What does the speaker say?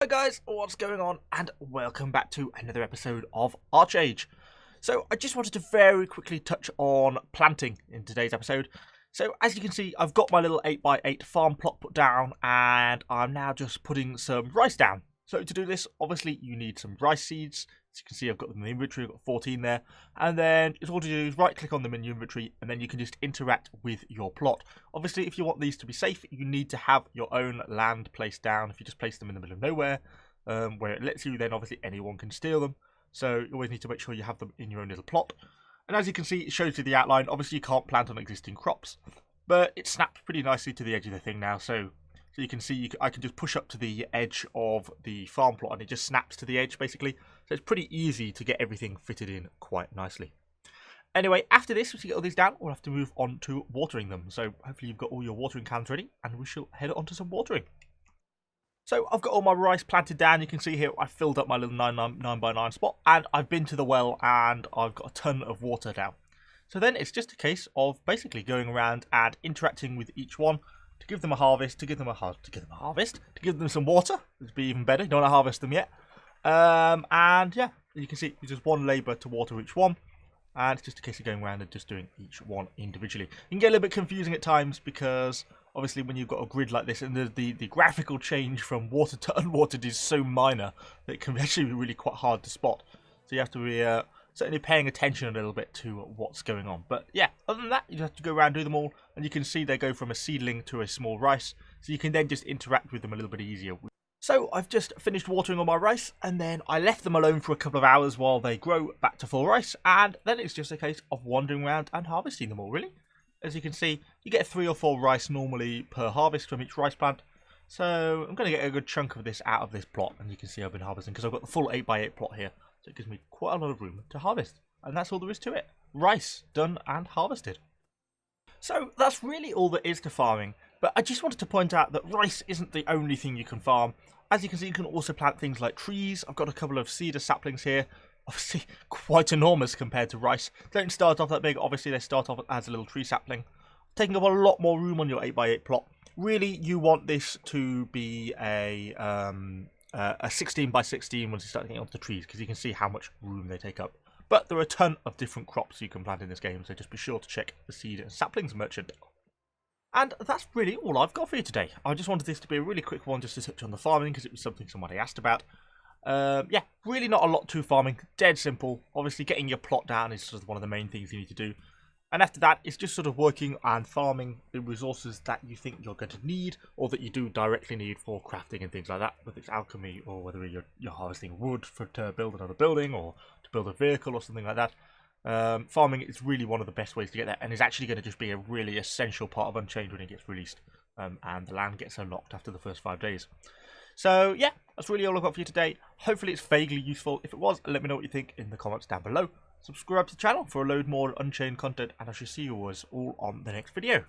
Hi guys, what's going on? And welcome back to another episode of ArcheAge. So I just wanted to very quickly touch on planting in today's episode. So as you can see, I've got my little 8x8 farm plot put down and I'm now just putting some rice down. So to do this, obviously you need some rice seeds. As you can see, I've got them in the inventory, I've got 14 there. And then all to do is right click on them in your inventory and then you can just interact with your plot. Obviously, if you want these to be safe, you need to have your own land placed down. If you just place them in the middle of nowhere, where it lets you, then obviously anyone can steal them. So you always need to make sure you have them in your own little plot. And as you can see, it shows you the outline. Obviously, you can't plant on existing crops, but it snaps pretty nicely to the edge of the thing now. So you can see, I can just push up to the edge of the farm plot and it just snaps to the edge basically. So it's pretty easy to get everything fitted in quite nicely. Anyway, after this, once you get all these down, we'll have to move on to watering them. So hopefully you've got all your watering cans ready and we shall head on to some watering. So I've got all my rice planted down. You can see here I filled up my little 9x9 spot and I've been to the well and I've got a ton of water down. So then it's just a case of basically going around and interacting with each one to give them a harvest, to give them some water. It'd be even better. You don't want to harvest them yet. And yeah, you can see it's just one labour to water each one. And it's just a case of going around and just doing each one individually. It can get a little bit confusing at times because obviously when you've got a grid like this and the graphical change from water to unwatered is so minor that it can actually be really quite hard to spot. So you have to be certainly paying attention a little bit to what's going on. But yeah, other than that, you have to go around and do them all. And you can see they go from a seedling to a small rice. So you can then just interact with them a little bit easier. So I've just finished watering all my rice and then I left them alone for a couple of hours while they grow back to full rice. And then it's just a case of wandering around and harvesting them all, really. As you can see, you get 3 or 4 rice normally per harvest from each rice plant. So I'm going to get a good chunk of this out of this plot. And you can see I've been harvesting because I've got the full 8x8 plot here. So it gives me quite a lot of room to harvest. And that's all there is to it. Rice done and harvested. So that's really all there is to farming. But I just wanted to point out that rice isn't the only thing you can farm. As you can see, you can also plant things like trees. I've got a couple of cedar saplings here. Obviously, quite enormous compared to rice. They don't start off that big. Obviously, they start off as a little tree sapling. Taking up a lot more room on your 8x8 plot. Really, you want this to be a 16x16 once you start getting onto the trees, because you can see how much room they take up. But there are a ton of different crops you can plant in this game, so just be sure to check the seed and saplings merchant. And that's really all I've got for you today. I just wanted this to be a really quick one just to touch on the farming because it was something somebody asked about. Yeah, really not a lot to farming. Dead simple. Obviously, getting your plot down is sort of one of the main things you need to do. And after that, it's just sort of working and farming the resources that you think you're going to need or that you do directly need for crafting and things like that. Whether it's alchemy or whether you're harvesting wood to build another building or to build a vehicle or something like that. Farming is really one of the best ways to get that and is actually going to just be a really essential part of Unchained when it gets released and the land gets unlocked after the first 5 days. So yeah, that's really all I've got for you today. Hopefully it's vaguely useful. If it was, let me know what you think in the comments down below. Subscribe to the channel for a load more Unchained content and I shall see you all on the next video.